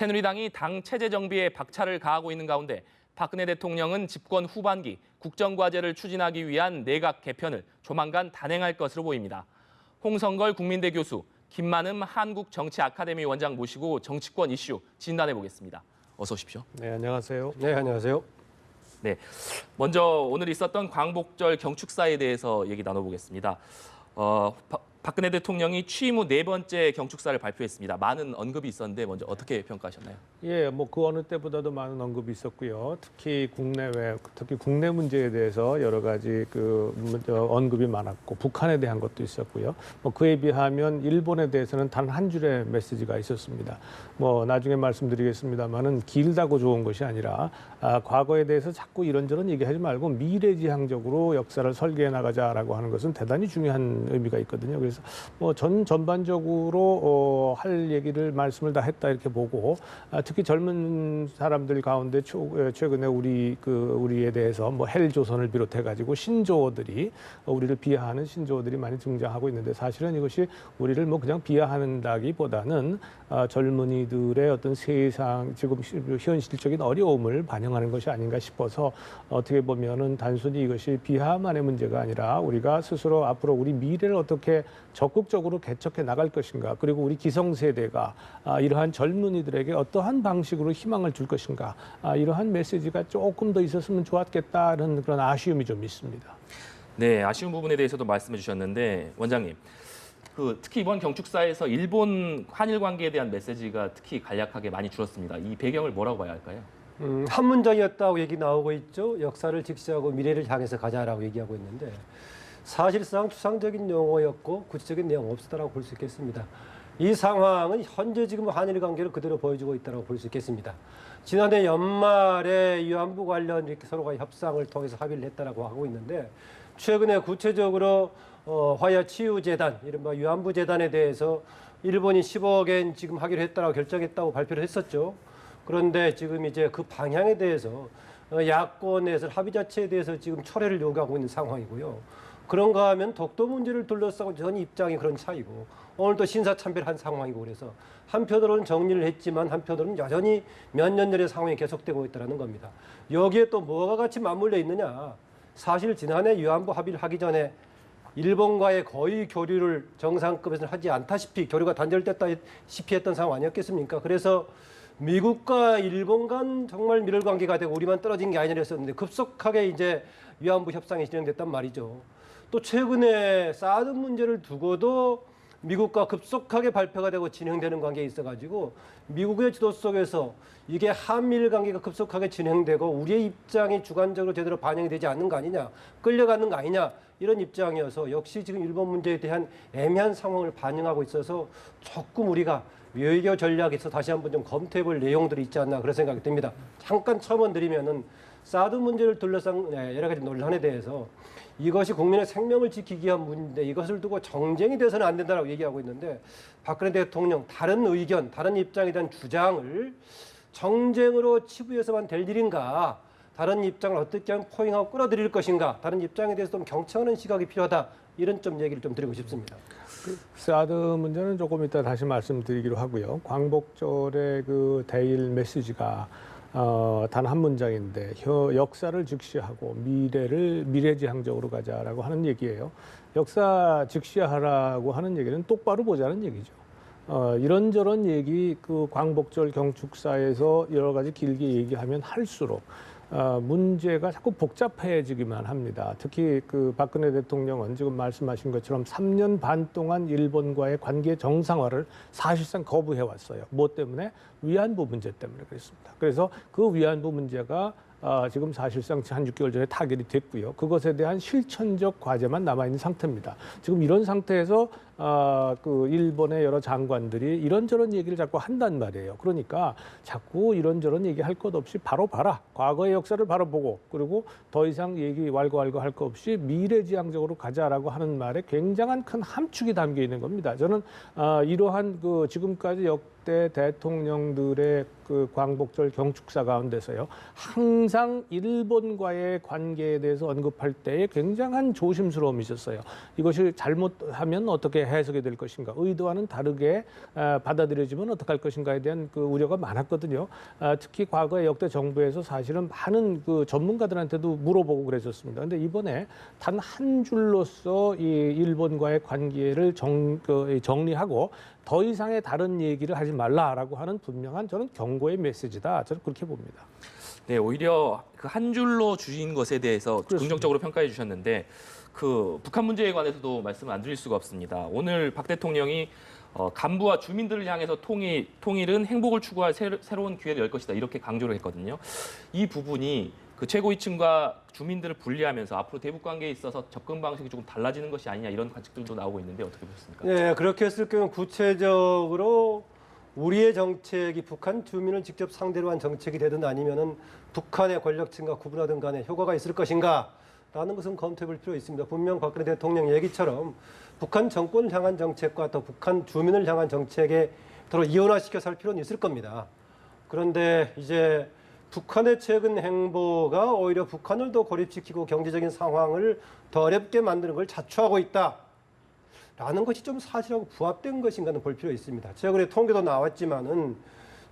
새누리당이 당 체제 정비에 박차를 가하고 있는 가운데 박근혜 대통령은 집권 후반기 국정과제를 추진하기 위한 내각 개편을 조만간 단행할 것으로 보입니다. 홍성걸 국민대 교수, 김만흠 한국정치아카데미 원장 모시고 정치권 이슈 진단해 보겠습니다. 어서 오십시오. 네, 안녕하세요. 네, 안녕하세요. 네, 먼저 오늘 있었던 광복절 경축사에 대해서 얘기 나눠보겠습니다. 박근혜 대통령이 취임 후 4번째 경축사를 발표했습니다. 많은 언급이 있었는데 먼저 어떻게 평가하셨나요? 예, 뭐 그 어느 때보다도 많은 언급이 있었고요. 특히 국내외, 특히 국내 문제에 대해서 여러 가지 언급이 많았고 북한에 대한 것도 있었고요. 뭐 그에 비하면 일본에 대해서는 단 한 줄의 메시지가 있었습니다. 뭐 나중에 말씀드리겠습니다만은 길다고 좋은 것이 아니라 과거에 대해서 자꾸 이런저런 얘기하지 말고 미래지향적으로 역사를 설계해 나가자라고 하는 것은 대단히 중요한 의미가 있거든요. 그래서 뭐 전반적으로 할 얘기를 말씀을 다 했다 이렇게 보고 특히 젊은 사람들 가운데 최근에 우리에 대해서 뭐 헬조선을 비롯해 가지고 신조어들이 우리를 비하하는 신조어들이 많이 등장하고 있는데 사실은 이것이 우리를 뭐 그냥 비하한다기보다는 젊은이들의 어떤 세상 지금 현실적인 어려움을 반영하는 것이 아닌가 싶어서 어떻게 보면은 단순히 이것이 비하만의 문제가 아니라 우리가 스스로 앞으로 우리 미래를 어떻게 적극적으로 개척해 나갈 것인가, 그리고 우리 기성세대가 이러한 젊은이들에게 어떠한 방식으로 희망을 줄 것인가, 이러한 메시지가 조금 더 있었으면 좋았겠다는 그런 아쉬움이 좀 있습니다. 네, 아쉬운 부분에 대해서도 말씀해 주셨는데 원장님, 특히 이번 경축사에서 일본 한일 관계에 대한 메시지가 특히 간략하게 많이 줄었습니다. 이 배경을 뭐라고 봐야 할까요? 한 문장이었다고 얘기 나오고 있죠. 역사를 직시하고 미래를 향해서 가자라고 얘기하고 있는데 사실상 추상적인 용어였고 구체적인 내용 없었다라고 볼 수 있겠습니다. 이 상황은 현재 지금 한일 관계를 그대로 보여주고 있다고 볼 수 있겠습니다. 지난해 연말에 위안부 관련 이렇게 서로가 협상을 통해서 합의를 했다라고 하고 있는데 최근에 구체적으로 화야 치유재단, 이른바 위안부 재단에 대해서 일본이 10억엔 지금 하기로 했다라고 결정했다고 발표를 했었죠. 그런데 지금 이제 그 방향에 대해서 야권에서 합의 자체에 대해서 지금 철회를 요구하고 있는 상황이고요. 그런가 하면 독도 문제를 둘러싸고 전 입장이 그런 차이고 오늘 또 신사참배한 상황이고 그래서 한편으로는 정리를 했지만 한편으로는 여전히 몇 년 전의 상황이 계속되고 있다는 겁니다. 여기에 또 뭐가 같이 맞물려 있느냐. 사실 지난해 위안부 합의를 하기 전에 일본과의 거의 교류를 정상급에서는 하지 않다시피 교류가 단절됐다시피 했던 상황 아니었겠습니까? 그래서 미국과 일본 간 정말 밀월 관계가 되고 우리만 떨어진 게 아니라 했었는데 급속하게 이제 위안부 협상이 진행됐단 말이죠. 또 최근에 사드 문제를 두고도 미국과 급속하게 발표가 되고 진행되는 관계에 있어가지고 미국의 지도 속에서 이게 한미일 관계가 급속하게 진행되고 우리의 입장이 주관적으로 제대로 반영이 되지 않는 거 아니냐, 끌려가는 거 아니냐 이런 입장이어서 역시 지금 일본 문제에 대한 애매한 상황을 반영하고 있어서 조금 우리가 외교 전략에서 다시 한번 좀 검토해볼 내용들이 있지 않나 그런 생각이 듭니다. 잠깐 첨언 드리면은 사드 문제를 둘러싼 여러 가지 논란에 대해서 이것이 국민의 생명을 지키기 위한 문제인데 이것을 두고 정쟁이 돼서는 안 된다고 얘기하고 있는데 박근혜 대통령 다른 의견, 다른 입장에 대한 주장을 정쟁으로 치부해서만 될 일인가, 다른 입장을 어떻게 하면 포용하고 끌어들일 것인가, 다른 입장에 대해서 좀 경청하는 시각이 필요하다 이런 좀 얘기를 좀 드리고 싶습니다. 사드 문제는 조금 이따 다시 말씀드리기로 하고요. 광복절의 그 대일 메시지가 단 한 문장인데 역사를 직시하고 미래지향적으로 가자라고 하는 얘기예요. 역사 직시하라고 하는 얘기는 똑바로 보자는 얘기죠. 이런저런 얘기 광복절 경축사에서 여러 가지 길게 얘기하면 할수록 문제가 자꾸 복잡해지기만 합니다. 특히 박근혜 대통령은 지금 말씀하신 것처럼 3년 반 동안 일본과의 관계 정상화를 사실상 거부해 왔어요. 뭐 때문에? 위안부 문제 때문에 그랬습니다. 그래서 그 위안부 문제가 지금 사실상 한 6개월 전에 타결이 됐고요. 그것에 대한 실천적 과제만 남아있는 상태입니다. 지금 이런 상태에서 일본의 여러 장관들이 이런저런 얘기를 자꾸 한단 말이에요. 그러니까 자꾸 이런저런 얘기할 것 없이 바로 봐라. 과거의 역사를 바로 보고 그리고 더 이상 얘기 왈가왈가 할 것 없이 미래지향적으로 가자라고 하는 말에 굉장한 큰 함축이 담겨 있는 겁니다. 저는 이러한 지금까지 역대 대통령들의 그 광복절 경축사 가운데서요, 항상 일본과의 관계에 대해서 언급할 때에 굉장한 조심스러움이 있었어요. 이것이 잘못하면 어떻게 해석이 될 것인가, 의도와는 다르게 받아들여지면 어떡할 것인가에 대한 그 우려가 많았거든요. 특히 과거의 역대 정부에서 사실은 많은 그 전문가들한테도 물어보고 그랬었습니다. 그런데 이번에 단 한 줄로서 이 일본과의 관계를 정리하고 더 이상의 다른 얘기를 하지 말라라고 하는 분명한 저는 경고의 메시지다. 저는 그렇게 봅니다. 네, 오히려 그 한 줄로 주신 것에 대해서 그렇습니다. 긍정적으로 평가해 주셨는데 그 북한 문제에 관해서도 말씀을 안 드릴 수가 없습니다. 오늘 박 대통령이 간부와 주민들을 향해서 통일은 행복을 추구할 새로운 기회를 열 것이다 이렇게 강조를 했거든요. 이 부분이 그 최고위층과 주민들을 분리하면서 앞으로 대북 관계에 있어서 접근 방식이 조금 달라지는 것이 아니냐 이런 관측들도 나오고 있는데 어떻게 보십니까? 네, 그렇게 했을 경우 구체적으로 우리의 정책이 북한 주민을 직접 상대로 한 정책이 되든 아니면은 북한의 권력층과 구분하든 간에 효과가 있을 것인가라는 것은 검토해 볼 필요가 있습니다. 분명 박근혜 대통령 얘기처럼 북한 정권을 향한 정책과 또 북한 주민을 향한 정책에 서로 이원화시켜 살 필요는 있을 겁니다. 그런데 이제 북한의 최근 행보가 오히려 북한을 더 고립시키고 경제적인 상황을 더 어렵게 만드는 걸 자초하고 있다라는 것이 좀 사실하고 부합된 것인가는 볼 필요가 있습니다. 최근에 통계도 나왔지만은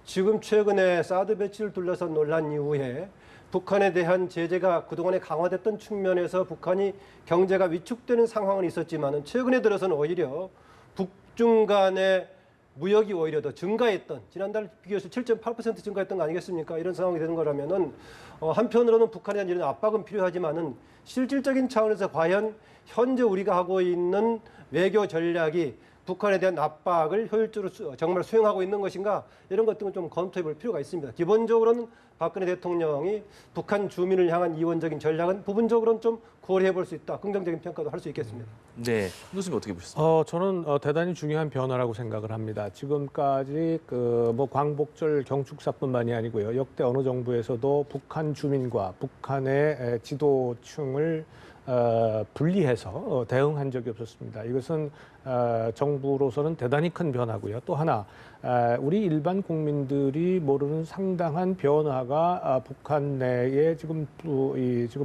지금 최근에 사드 배치를 둘러싼 논란 이후에 북한에 대한 제재가 그동안에 강화됐던 측면에서 북한이 경제가 위축되는 상황은 있었지만은 최근에 들어서는 오히려 북중 간의 무역이 오히려 더 증가했던, 지난달 비교해서 7.8% 증가했던 거 아니겠습니까? 이런 상황이 되는 거라면은 한편으로는 북한에 대한 이런 압박은 필요하지만은 실질적인 차원에서 과연 현재 우리가 하고 있는 외교 전략이 북한에 대한 압박을 효율적으로 정말 수행하고 있는 것인가, 이런 것들은 좀 검토해 볼 필요가 있습니다. 기본적으로는 박근혜 대통령이 북한 주민을 향한 이원적인 전략은 부분적으로는 좀 고려해 볼 수 있다. 긍정적인 평가도 할 수 있겠습니다. 네, 교수님 어떻게 보셨습니까? 저는 대단히 중요한 변화라고 생각을 합니다. 지금까지 그 뭐 광복절 경축사뿐만이 아니고요, 역대 어느 정부에서도 북한 주민과 북한의 지도층을 분리해서 대응한 적이 없었습니다. 이것은 정부로서는 대단히 큰 변화고요. 또 하나, 우리 일반 국민들이 모르는 상당한 변화가 북한 내에 지금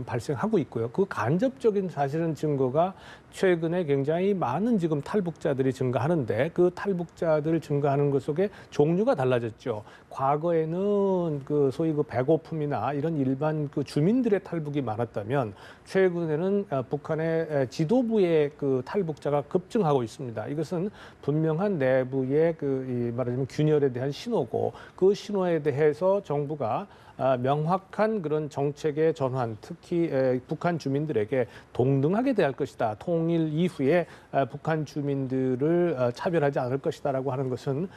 발생하고 있고요. 그 간접적인 사실은 증거가 최근에 굉장히 많은 지금 탈북자들이 증가하는데, 그 탈북자들 증가하는 것 속에 종류가 달라졌죠. 과거에는 그 소위 그 배고픔이나 이런 일반 그 주민들의 탈북이 많았다면, 최근에는 북한의 지도부의 그 탈북자가 급증하고 있습니다. 이것은 분명한 내부의 말하자면 균열에 대한 신호고, 그 신호에 대해서 정부가 명확한 그런 정책의 전환, 특히 북한 주민들에게 동등하게 대할 것이다. 통일 이후에 북한 주민들을 차별하지 않을 것이다라고 하는 것은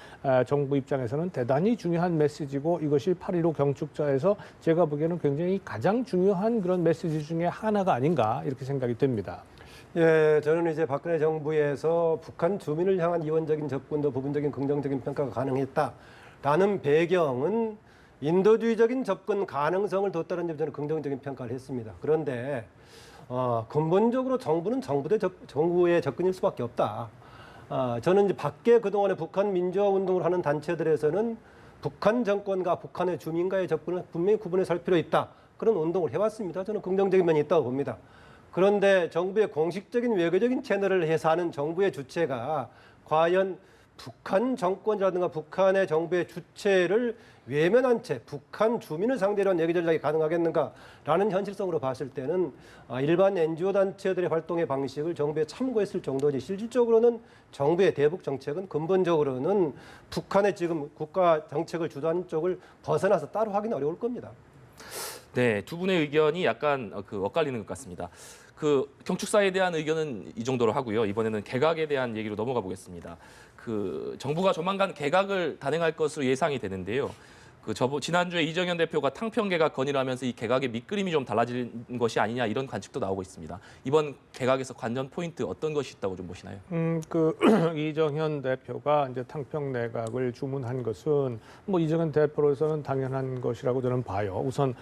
정부 입장에서는 대단히 중요한 메시지고, 이것이 8.15 경축사에서 제가 보기에는 굉장히 가장 중요한 그런 메시지 중에 하나가 아닌가 이렇게 생각이 됩니다. 예, 저는 이제 박근혜 정부에서 북한 주민을 향한 이원적인 접근도 부분적인 긍정적인 평가가 가능했다라는 배경은 인도주의적인 접근 가능성을 뒀다는 점 저는 긍정적인 평가를 했습니다. 그런데 근본적으로 정부는 정부의 접근일 수밖에 없다. 저는 이제 밖에 그동안에 북한 민주화 운동을 하는 단체들에서는 북한 정권과 북한의 주민과의 접근을 분명히 구분해 살 필요 있다. 그런 운동을 해왔습니다. 저는 긍정적인 면이 있다고 봅니다. 그런데 정부의 공식적인 외교적인 채널을 해서 하는 정부의 주체가 과연 북한 정권이라든가 북한의 정부의 주체를 외면한 채 북한 주민을 상대로 한 외교 전략이 가능하겠는가라는 현실성으로 봤을 때는 일반 NGO 단체들의 활동의 방식을 정부에 참고했을 정도지, 실질적으로는 정부의 대북 정책은 근본적으로는 북한의 지금 국가 정책을 주도하는 쪽을 벗어나서 따로 하기는 어려울 겁니다. 네, 두 분의 의견이 약간 엇갈리는 것 같습니다. 그 경축사에 대한 의견은 이 정도로 하고요. 이번에는 개각에 대한 얘기로 넘어가 보겠습니다. 그 정부가 조만간 개각을 단행할 것으로 예상이 되는데요. 지난주에 이정현 대표가 탕평 개각 건의를 하면서 이 개각의 밑그림이 좀 달라진 것이 아니냐 이런 관측도 나오고 있습니다. 이번 개각에서 관전 포인트 어떤 것이 있다고 좀 보시나요? 이정현 대표가 이제 탕평 내각을 주문한 것은 뭐 이정현 대표로서는 당연한 것이라고 저는 봐요. 우선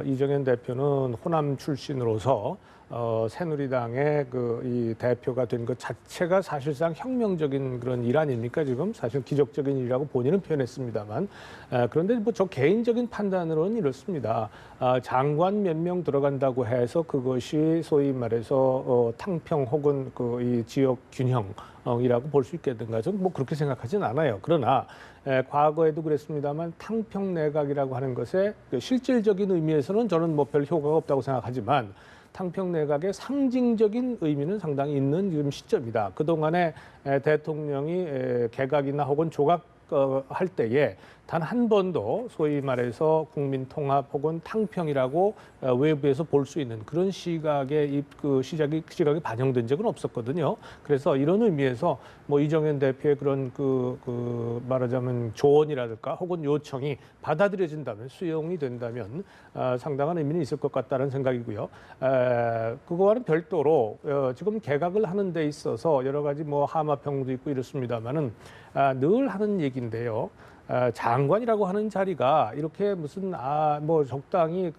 이정현 대표는 호남 출신으로서 새누리당의 이 대표가 된 것 자체가 사실상 혁명적인 그런 일 아닙니까? 지금 사실 기적적인 일이라고 본인은 표현했습니다만 그런데 뭐 저 개인적인 판단으로는 이렇습니다. 장관 몇 명 들어간다고 해서 그것이 소위 말해서 탕평 혹은 이 지역 균형이라고 볼 수 있겠는가? 저는 뭐 그렇게 생각하진 않아요. 그러나 과거에도 그랬습니다만 탕평 내각이라고 하는 것의 그 실질적인 의미에서는 저는 뭐 별 효과가 없다고 생각하지만 탕평 내각의 상징적인 의미는 상당히 있는 지금 시점이다. 그동안에 대통령이 개각이나 혹은 조각 할 때에 단 한 번도 소위 말해서 국민 통합 혹은 탕평이라고 외부에서 볼 수 있는 그런 시각의 시각이 반영된 적은 없었거든요. 그래서 이런 의미에서 뭐 이정현 대표의 그런 말하자면 조언이라든가 혹은 요청이 받아들여진다면 수용이 된다면 상당한 의미는 있을 것 같다는 생각이고요. 그거와는 별도로 지금 개각을 하는 데 있어서 여러 가지 뭐 하마평도 있고 이렇습니다만은 늘 하는 얘기인데요. 장관이라고 하는 자리가 이렇게 무슨 뭐 적당히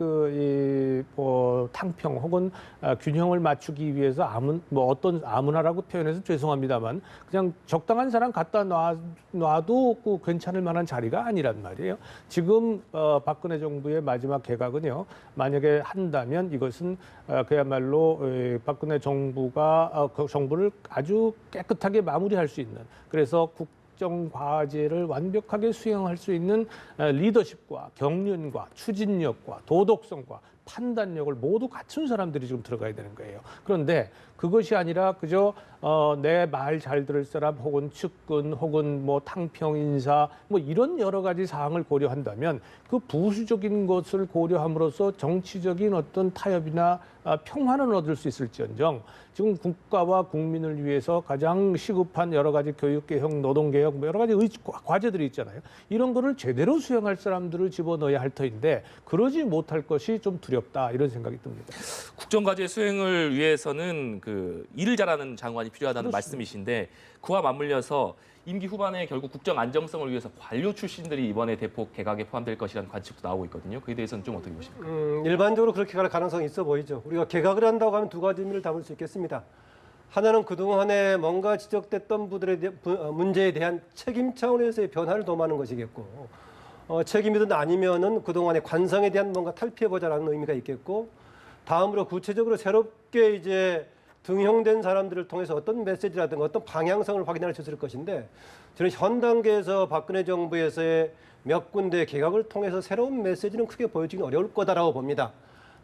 뭐 탕평 혹은 균형을 맞추기 위해서 어떤 아무나라고 표현해서 죄송합니다만 그냥 적당한 사람 갖다 놔도 괜찮을 만한 자리가 아니란 말이에요. 지금 박근혜 정부의 마지막 개각은요. 만약에 한다면 이것은 그야말로 박근혜 정부가 그 정부를 아주 깨끗하게 마무리할 수 있는 그래서 국정 과제를 완벽하게 수행할 수 있는 리더십과 경륜과 추진력과 도덕성과 판단력을 모두 갖춘 사람들이 지금 들어가야 되는 거예요. 그런데 그것이 아니라 그저 내 말 잘 들을 사람 혹은 측근 혹은 뭐 탕평 인사 뭐 이런 여러 가지 사항을 고려한다면 그 부수적인 것을 고려함으로써 정치적인 어떤 타협이나 평화는 얻을 수 있을지언정 지금 국가와 국민을 위해서 가장 시급한 여러 가지 교육개혁, 노동개혁 뭐 여러 가지 과제들이 있잖아요. 이런 거를 제대로 수행할 사람들을 집어넣어야 할 터인데 그러지 못할 것이 좀 두렵다 이런 생각이 듭니다. 국정과제 수행을 위해서는 일을 잘하는 장관이 필요하다는 그렇습니다. 말씀이신데 그와 맞물려서 임기 후반에 결국 국정 안정성을 위해서 관료 출신들이 이번에 대폭 개각에 포함될 것이라는 관측도 나오고 있거든요. 그에 대해서는 좀 어떻게 보십니까? 일반적으로 그렇게 갈 가능성이 있어 보이죠. 우리가 개각을 한다고 하면 두 가지 의미를 담을 수 있겠습니다. 하나는 그동안에 뭔가 지적됐던 문제에 대한 책임 차원에서의 변화를 도모하는 것이겠고 책임이든 아니면은 그동안의 관성에 대한 뭔가 탈피해보자라는 의미가 있겠고 다음으로 구체적으로 새롭게 이제 등용된 사람들을 통해서 어떤 메시지라든가 어떤 방향성을 확인할 수 있을 것인데 저는 현 단계에서 박근혜 정부에서의 몇 군데 개각을 통해서 새로운 메시지는 크게 보여주기는 어려울 거다라고 봅니다.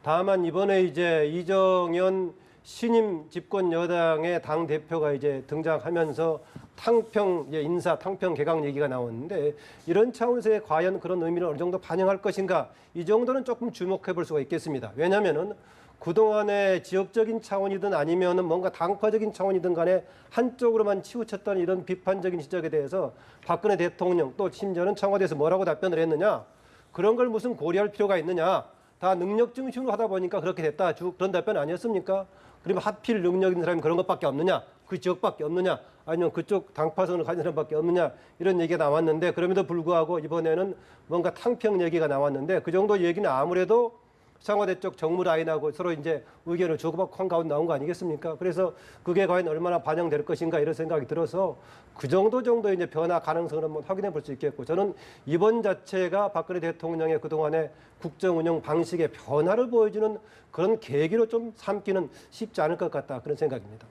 다만 이번에 이제 이정현 신임 집권 여당의 당 대표가 이제 등장하면서 탕평 인사, 탕평 개각 얘기가 나오는데 이런 차원에서의 과연 그런 의미를 어느 정도 반영할 것인가 이 정도는 조금 주목해 볼 수가 있겠습니다. 왜냐하면은 그동안의 지역적인 차원이든 아니면은 뭔가 당파적인 차원이든 간에 한쪽으로만 치우쳤던 이런 비판적인 지적에 대해서 박근혜 대통령 또 심지어는 청와대에서 뭐라고 답변을 했느냐 그런 걸 무슨 고려할 필요가 있느냐 다 능력 중심으로 하다 보니까 그렇게 됐다 그런 답변 아니었습니까? 그러면 하필 능력 있는 사람이 그런 것밖에 없느냐 그 지역밖에 없느냐 아니면 그쪽 당파선을 가진 사람밖에 없느냐 이런 얘기가 나왔는데 그럼에도 불구하고 이번에는 뭔가 탕평 얘기가 나왔는데 그 정도 얘기는 아무래도 청와대 쪽 정무 라인하고 서로 이제 의견을 주고받고 한 가운데 나온 거 아니겠습니까? 그래서 그게 과연 얼마나 반영될 것인가 이런 생각이 들어서 그 정도 이제 변화 가능성을 한번 확인해 볼 수 있겠고 저는 이번 자체가 박근혜 대통령의 그동안의 국정 운영 방식의 변화를 보여주는 그런 계기로 좀 삼기는 쉽지 않을 것 같다 그런 생각입니다.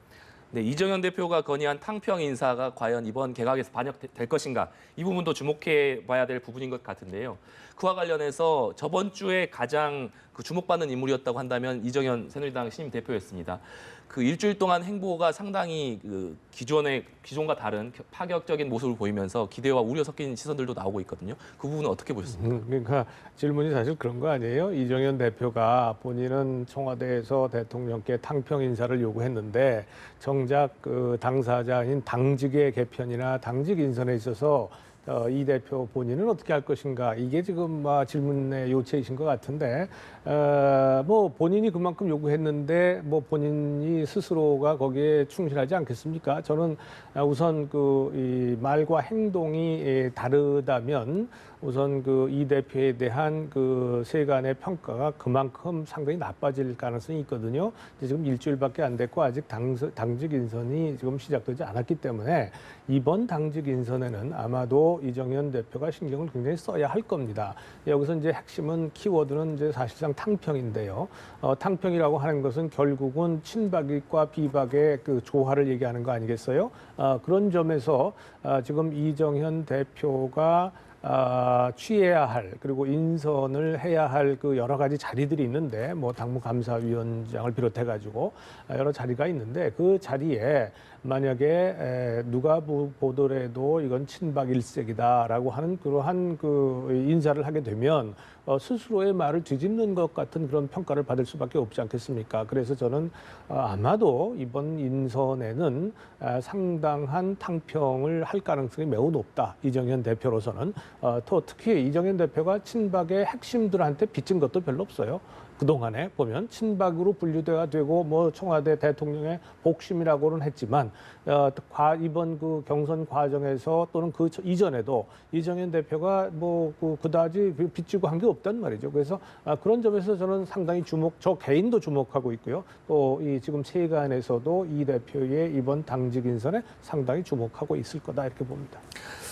네, 이정현 대표가 건의한 탕평 인사가 과연 이번 개각에서 반영될 것인가 이 부분도 주목해 봐야 될 부분인 것 같은데요. 그와 관련해서 저번 주에 가장 주목받는 인물이었다고 한다면 이정현 새누리당 신임 대표였습니다. 그 일주일 동안 행보가 상당히 기존과 다른 파격적인 모습을 보이면서 기대와 우려 섞인 시선들도 나오고 있거든요. 그 부분은 어떻게 보셨습니까? 그러니까 질문이 사실 그런 거 아니에요? 이정현 대표가 본인은 청와대에서 대통령께 탕평 인사를 요구했는데 정작 그 당사자인 당직의 개편이나 당직 인선에 있어서 이 대표 본인은 어떻게 할 것인가 이게 지금 질문의 요체이신 것 같은데 뭐 본인이 그만큼 요구했는데 뭐 본인이 스스로가 거기에 충실하지 않겠습니까? 저는 우선 이 말과 행동이 다르다면 우선 그 이 대표에 대한 그 세간의 평가가 그만큼 상당히 나빠질 가능성이 있거든요. 지금 일주일밖에 안 됐고 아직 당직 인선이 지금 시작되지 않았기 때문에 이번 당직 인선에는 아마도 이정현 대표가 신경을 굉장히 써야 할 겁니다. 여기서 이제 핵심은 키워드는 이제 사실상 탕평인데요. 탕평이라고 하는 것은 결국은 친박과 비박의 그 조화를 얘기하는 거 아니겠어요? 그런 점에서 지금 이정현 대표가 취해야 할 그리고 인선을 해야 할 그 여러 가지 자리들이 있는데 뭐 당무감사위원장을 비롯해 가지고 여러 자리가 있는데 그 자리에 만약에 누가 보더라도 이건 친박 일색이다라고 하는 그러한 그 인사를 하게 되면 스스로의 말을 뒤집는 것 같은 그런 평가를 받을 수밖에 없지 않겠습니까? 그래서 저는 아마도 이번 인선에는 상당한 탕평을 할 가능성이 매우 높다. 이정현 대표로서는 또 특히 이정현 대표가 친박의 핵심들한테 빚진 것도 별로 없어요. 그동안에 보면 친박으로 분류돼야 되고 뭐 청와대 대통령의 복심이라고는 했지만 이번 그 경선 과정에서 또는 그 이전에도 이정현 대표가 뭐 그다지 빚지고 한 게 없단 말이죠. 그래서 그런 점에서 저는 상당히 저 개인도 주목하고 있고요. 또 이 지금 세간에서도 이 대표의 이번 당직 인선에 상당히 주목하고 있을 거다 이렇게 봅니다.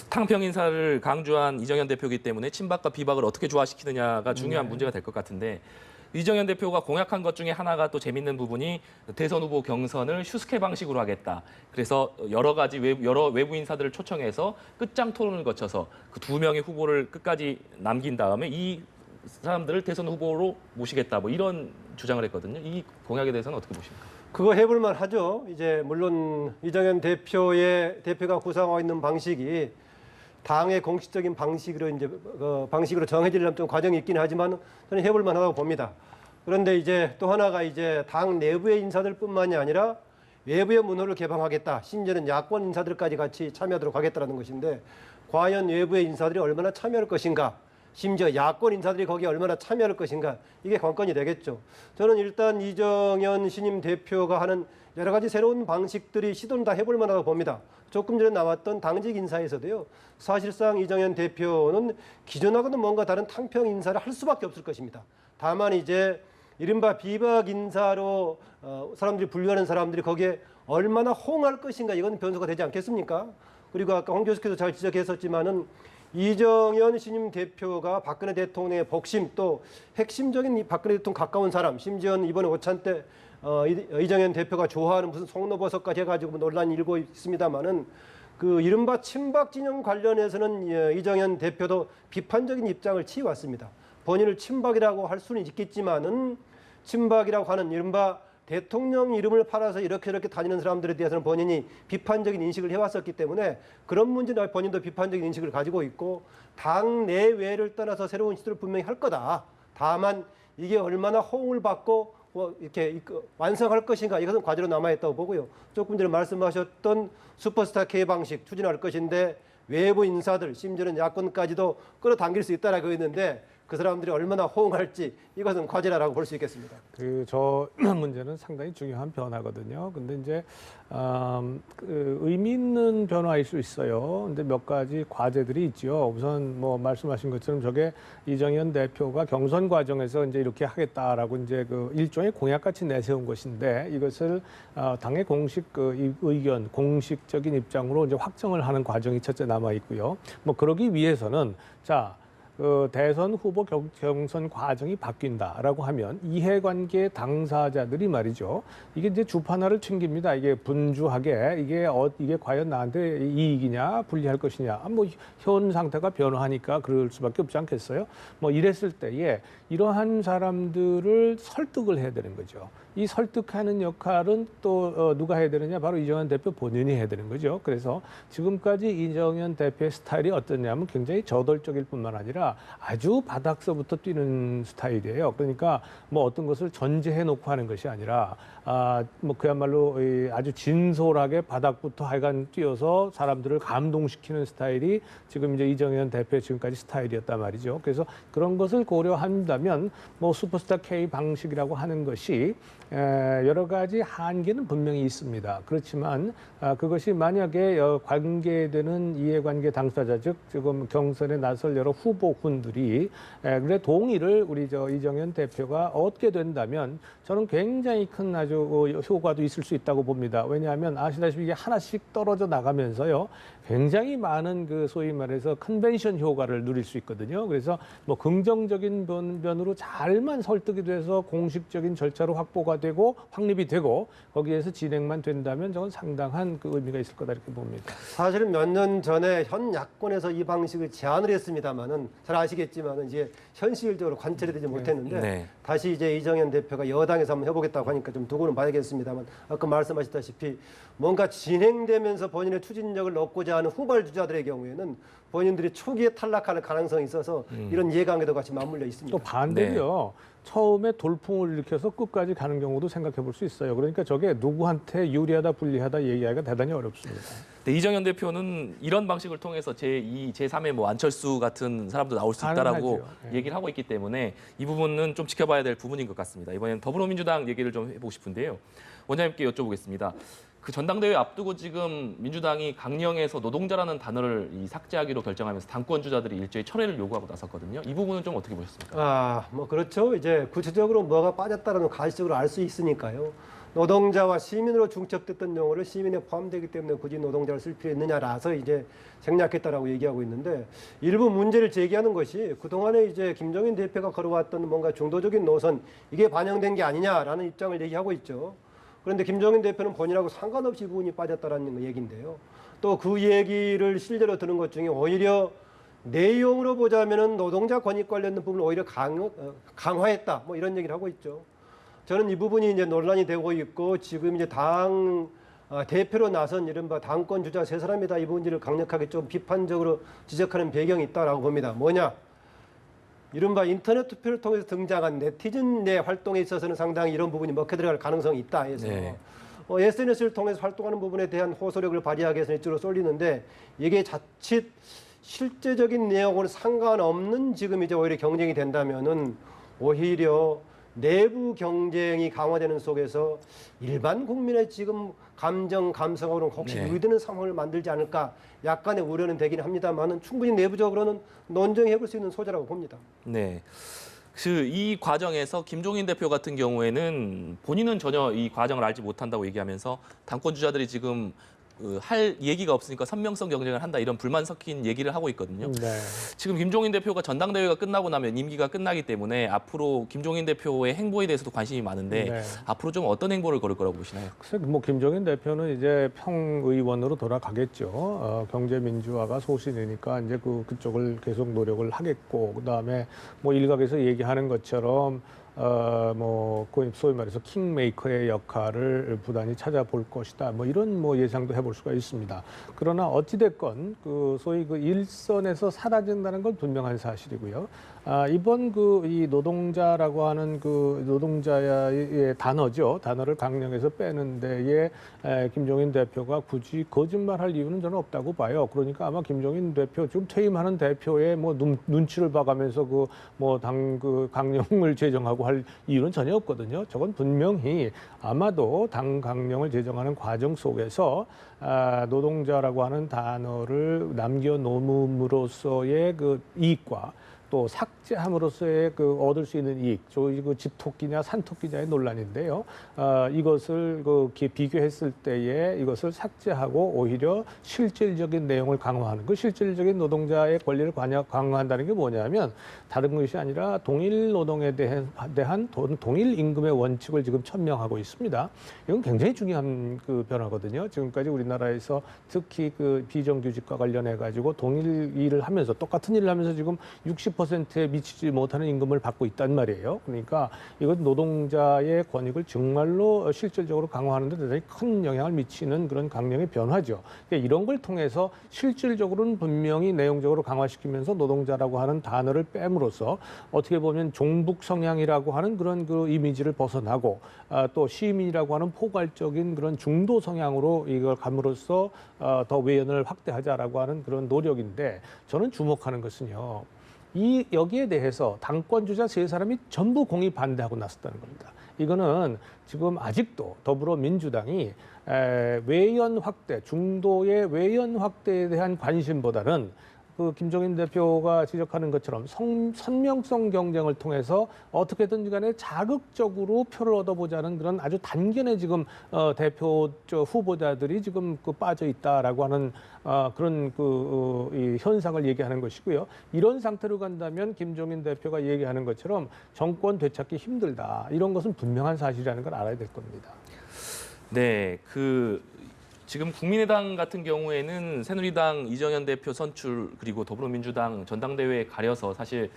탕평 인사를 강조한 이정현 대표이기 때문에 친박과 비박을 어떻게 조화시키느냐가 중요한 문제가 될 것 같은데 이정현 대표가 공약한 것 중에 하나가 또 재밌는 부분이 대선 후보 경선을 슈스케 방식으로 하겠다. 그래서 여러 가지 여러 외부 인사들을 초청해서 끝장 토론을 거쳐서 그 2명의 후보를 끝까지 남긴 다음에 이 사람들을 대선 후보로 모시겠다. 뭐 이런 주장을 했거든요. 이 공약에 대해서는 어떻게 보십니까? 그거 해볼만 하죠. 이제 물론 이정현 대표가 구상하고 있는 방식이 당의 공식적인 방식으로 이제 방식으로 정해지려면 좀 과정이 있긴 하지만 저는 해볼만 하다고 봅니다. 그런데 이제 또 하나가 이제 당 내부의 인사들뿐만이 아니라 외부의 문호를 개방하겠다. 심지어는 야권 인사들까지 같이 참여하도록 하겠다라는 것인데 과연 외부의 인사들이 얼마나 참여할 것인가? 심지어 야권 인사들이 거기에 얼마나 참여할 것인가? 이게 관건이 되겠죠. 저는 일단 이정현 신임 대표가 하는 여러 가지 새로운 방식들이 시도는 다 해볼 만하다고 봅니다. 조금 전에 나왔던 당직 인사에서도요. 사실상 이정현 대표는 기존하고는 뭔가 다른 탕평 인사를 할 수밖에 없을 것입니다. 다만 이제 이른바 비박 인사로 사람들이 분류하는 사람들이 거기에 얼마나 호응할 것인가 이건 변수가 되지 않겠습니까? 그리고 아까 홍 교수께서 잘 지적했었지만은 이정현 신임 대표가 박근혜 대통령의 복심 또 핵심적인 이 박근혜 대통령 가까운 사람 심지어는 이번에 오찬 때 이정현 대표가 좋아하는 무슨 송로버섯까지 해가지고 논란이 일고 있습니다만은 그 이른바 친박 진영 관련해서는 이정현 대표도 비판적인 입장을 취해왔습니다. 본인을 친박이라고 할 수는 있겠지만은 친박이라고 하는 이른바 대통령 이름을 팔아서 이렇게 다니는 사람들에 대해서는 본인이 비판적인 인식을 해왔었기 때문에 그런 문제는 본인도 비판적인 인식을 가지고 있고 당 내외를 떠나서 새로운 시도를 분명히 할 거다. 다만 이게 얼마나 호응을 받고 이렇게 완성할 것인가 이것은 과제로 남아있다고 보고요. 조금 전에 말씀하셨던 슈퍼스타 K 방식 추진할 것인데 외부 인사들 심지어는 야권까지도 끌어당길 수 있다라고 했는데 그 사람들이 얼마나 호응할지 이것은 과제라고 볼 수 있겠습니다. 저 문제는 상당히 중요한 변화거든요. 근데 이제 의미 있는 변화일 수 있어요. 근데 몇 가지 과제들이 있죠. 우선 뭐 말씀하신 것처럼 저게 이정현 대표가 경선 과정에서 이제 이렇게 하겠다라고 이제 그 일종의 공약같이 내세운 것인데 이것을 당의 공식 의견, 공식적인 입장으로 이제 확정을 하는 과정이 첫째 남아 있고요. 뭐 그러기 위해서는 대선 후보 경선 과정이 바뀐다라고 하면 이해관계 당사자들이 말이죠. 이게 이제 주판화를 챙깁니다. 이게 분주하게 이게 과연 나한테 이익이냐 불리할 것이냐. 뭐 현 상태가 변화하니까 그럴 수밖에 없지 않겠어요. 뭐 이랬을 때에 이러한 사람들을 설득을 해야 되는 거죠. 이 설득하는 역할은 또 누가 해야 되느냐? 바로 이정현 대표 본인이 해야 되는 거죠. 그래서 지금까지 이정현 대표의 스타일이 어떠냐면 굉장히 저돌적일 뿐만 아니라 아주 바닥서부터 뛰는 스타일이에요. 그러니까 뭐 어떤 것을 전제해 놓고 하는 것이 아니라 뭐 그야말로 아주 진솔하게 바닥부터 하여간 뛰어서 사람들을 감동시키는 스타일이 지금 이제 이정현 대표의 지금까지 스타일이었단 말이죠. 그래서 그런 것을 고려한다면 뭐 슈퍼스타 K 방식이라고 하는 것이 여러 가지 한계는 분명히 있습니다. 그렇지만 그것이 만약에 관계되는 이해관계 당사자 즉 지금 경선에 나설 여러 후보 교훈들이 그래 동의를 우리 이정현 대표가 얻게 된다면 저는 굉장히 큰 아주 효과도 있을 수 있다고 봅니다. 왜냐하면 아시다시피 이게 하나씩 떨어져 나가면서요. 굉장히 많은 그 소위 말해서 컨벤션 효과를 누릴 수 있거든요. 그래서 뭐 긍정적인 면으로 잘만 설득이 돼서 공식적인 절차로 확보가 되고 확립이 되고 거기에서 진행만 된다면 저는 상당한 그 의미가 있을 거다 이렇게 봅니다. 사실은 몇 년 전에 현 야권에서 이 방식을 제안을 했습니다만은 잘 아시겠지만은 이제 현실적으로 관철이 되지 못했는데 네. 다시 이제 이정현 대표가 여당에서 한번 해보겠다고 하니까 좀 두고는 봐야겠습니다만 아까 말씀하셨다시피 뭔가 진행되면서 본인의 추진력을 얻고자 하는 후발 주자들의 경우에는 본인들이 초기에 탈락하는 가능성이 있어서 이런 예강에도 같이 맞물려 있습니다. 또 반대로요. 처음에 돌풍을 일으켜서 끝까지 가는 경우도 생각해 볼 수 있어요. 그러니까 저게 누구한테 유리하다 불리하다 얘기하기가 대단히 어렵습니다. 네, 이정현 대표는 이런 방식을 통해서 제2, 제3의 뭐 안철수 같은 사람도 나올 수 있다라고 가능하죠. 네. 얘기를 하고 있기 때문에 이 부분은 좀 지켜봐야 될 부분인 것 같습니다. 이번에는 더불어민주당 얘기를 좀 해보고 싶은데요. 원장님께 여쭤보겠습니다. 그 전당대회 앞두고 지금 민주당이 강령에서 노동자라는 단어를 삭제하기로 결정하면서 당권 주자들이 일제히 철회를 요구하고 나섰거든요. 이 부분은 좀 어떻게 보셨습니까? 뭐 그렇죠. 이제 구체적으로 뭐가 빠졌다는 가시적으로 알 수 있으니까요. 노동자와 시민으로 중첩됐던 용어를 시민에 포함되기 때문에 굳이 노동자를 쓸 필요 있느냐라서 이제 생략했다라고 얘기하고 있는데 일부 문제를 제기하는 것이 그동안에 이제 김종인 대표가 걸어왔던 뭔가 중도적인 노선 이게 반영된 게 아니냐라는 입장을 얘기하고 있죠. 그런데 김종인 대표는 본인하고 상관없이 이 부분이 빠졌다라는 얘기인데요. 또 그 얘기를 실제로 들은 것 중에 오히려 내용으로 보자면은 노동자 권익 관련된 부분을 오히려 강화했다. 뭐 이런 얘기를 하고 있죠. 저는 이 부분이 이제 논란이 되고 있고 지금 이제 당 대표로 나선 이른바 당권 주자 세 사람이 다 이 문제를 강력하게 좀 비판적으로 지적하는 배경이 있다라고 봅니다. 뭐냐? 이른바 인터넷 투표를 통해서 등장한 네티즌 내 활동에 있어서는 상당히 이런 부분이 먹혀 들어갈 가능성이 있다 해서 네. SNS를 통해서 활동하는 부분에 대한 호소력을 발휘하기 위해서 이쪽으로 쏠리는데 이게 자칫 실제적인 내용과는 상관없는 지금 이제 오히려 경쟁이 된다면은 오히려 내부 경쟁이 강화되는 속에서 일반 국민의 지금 감정, 감성으로는 혹시 유의되는 상황을 만들지 않을까 약간의 우려는 되긴 합니다만은 충분히 내부적으로는 논쟁해볼 수 있는 소재라고 봅니다. 네. 이 과정에서 김종인 대표 같은 경우에는 본인은 전혀 이 과정을 알지 못한다고 얘기하면서 당권 주자들이 지금 할 얘기가 없으니까 선명성 경쟁을 한다 이런 불만 섞인 얘기를 하고 있거든요. 네. 지금 김종인 대표가 전당대회가 끝나고 나면 임기가 끝나기 때문에 앞으로 김종인 대표의 행보에 대해서도 관심이 많은데 네. 앞으로 좀 어떤 행보를 걸을 거라고 보시나요? 글쎄, 뭐 김종인 대표는 이제 평의원으로 돌아가겠죠. 경제 민주화가 소신이니까 이제 그쪽을 계속 노력을 하겠고, 그다음에 뭐 일각에서 얘기하는 것처럼 소위 말해서 킹메이커의 역할을 부단히 찾아볼 것이다. 뭐 이런 뭐 예상도 해볼 수가 있습니다. 그러나 어찌됐건 소위 일선에서 사라진다는 건 분명한 사실이고요. 이번 이 노동자라고 하는 노동자의 단어죠. 단어를 강령에서 빼는 데에 김종인 대표가 굳이 거짓말할 이유는 저는 없다고 봐요. 그러니까 아마 김종인 대표 지금 퇴임하는 대표의 뭐 눈치를 봐가면서 강령을 제정하고 할 이유는 전혀 없거든요. 저건 분명히 아마도 당 강령을 제정하는 과정 속에서 노동자라고 하는 단어를 남겨놓음으로써의 이익과 또 삭제함으로써의 얻을 수 있는 이익, 집토끼냐 산토끼냐의 논란인데요. 이것을 비교했을 때에 이것을 삭제하고 오히려 실질적인 내용을 강화하는 실질적인 노동자의 권리를 강화한다는 게 뭐냐면 다른 것이 아니라 동일 노동에 대한 동일 임금의 원칙을 지금 천명하고 있습니다. 이건 굉장히 중요한 변화거든요. 지금까지 우리나라에서 특히 비정규직과 관련해 가지고 동일 일을 하면서 똑같은 일을 하면서 지금 60%에 미치지 못하는 임금을 받고 있단 말이에요. 그러니까 이건 노동자의 권익을 정말로 실질적으로 강화하는 데 대단히 큰 영향을 미치는 그런 강령의 변화죠. 그러니까 이런 걸 통해서 실질적으로는 분명히 내용적으로 강화시키면서 노동자라고 하는 단어를 뺨으로써 어떻게 보면 종북 성향이라고 하는 그런 이미지를 벗어나고 또 시민이라고 하는 포괄적인 그런 중도 성향으로 이걸 감으로써 더 외연을 확대하자라고 하는 그런 노력인데 저는 주목하는 것은요. 여기에 대해서 당권 주자 세 사람이 전부 공의 반대하고 나섰다는 겁니다. 이거는 지금 아직도 더불어민주당이 외연 확대, 중도의 외연 확대에 대한 관심보다는 그 김종인 대표가 지적하는 것처럼 선명성 경쟁을 통해서 어떻게든 간에 자극적으로 표를 얻어보자는 그런 아주 단견에 지금 대표 후보자들이 지금 그 빠져 있다라고 하는 그런 이 현상을 얘기하는 것이고요. 이런 상태로 간다면 김종인 대표가 얘기하는 것처럼 정권 되찾기 힘들다. 이런 것은 분명한 사실이라는 걸 알아야 될 겁니다. 네, 지금 국민의당 같은 경우에는 새누리당 이정현 대표 선출 그리고 더불어민주당 전당대회에 가려서 사실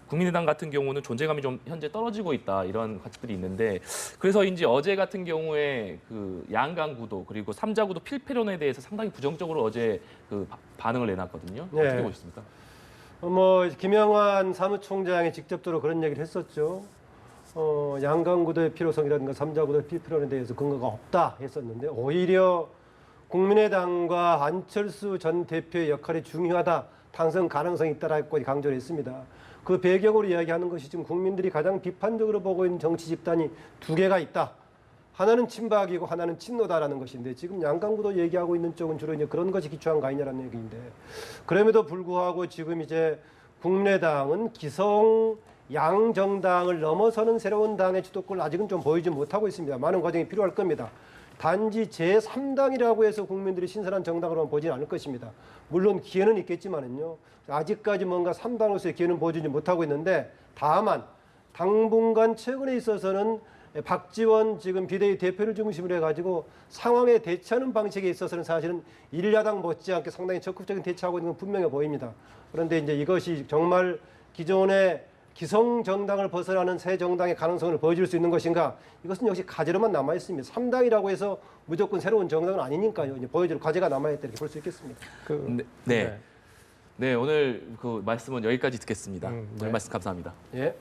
국민의당 같은 경우는 존재감이 좀 현재 떨어지고 있다 이런 관측들이 있는데 그래서인지 어제 같은 경우에 그 양강 구도 그리고 삼자 구도 필패론에 대해서 상당히 부정적으로 어제 그 반응을 내놨거든요. 네. 어떻게 보셨습니까? 김영환 사무총장이 직접적으로 그런 얘기를 했었죠. 양강구도의 필요성이라든가 삼자구도의 필요성에 대해서 근거가 없다 했었는데 오히려 국민의당과 안철수 전 대표의 역할이 중요하다, 당선 가능성이 있다라고 강조를 했습니다. 그 배경으로 이야기하는 것이 지금 국민들이 가장 비판적으로 보고 있는 정치 집단이 두 개가 있다. 하나는 친박이고 하나는 친노다라는 것인데 지금 양강구도 얘기하고 있는 쪽은 주로 이제 그런 것이 기초한 거 아니냐라는 얘기인데 그럼에도 불구하고 지금 이제 국민의당은 기성 양정당을 넘어서는 새로운 당의 주도권을 아직은 좀 보이지 못하고 있습니다. 많은 과정이 필요할 겁니다. 단지 제3당이라고 해서 국민들이 신선한 정당으로만 보지는 않을 것입니다. 물론 기회는 있겠지만은요. 아직까지 뭔가 3당으로서의 기회는 보여주지 못하고 있는데 다만 당분간 최근에 있어서는 박지원 지금 비대위 대표를 중심으로 해가지고 상황에 대처하는 방식에 있어서는 사실은 일야당 못지않게 상당히 적극적인 대처하고 있는 건 분명해 보입니다. 그런데 이제 이것이 정말 기존의 기성 정당을 벗어나는 새 정당의 가능성을 보여줄 수 있는 것인가? 이것은 역시 과제로만 남아 있습니다. 3당이라고 해서 무조건 새로운 정당은 아니니까요. 이제 보여줄 과제가 남아 있다 이렇게 볼 수 있겠습니다. 네, 오늘 그 말씀은 여기까지 듣겠습니다. 네. 오늘 말씀 감사합니다. 예.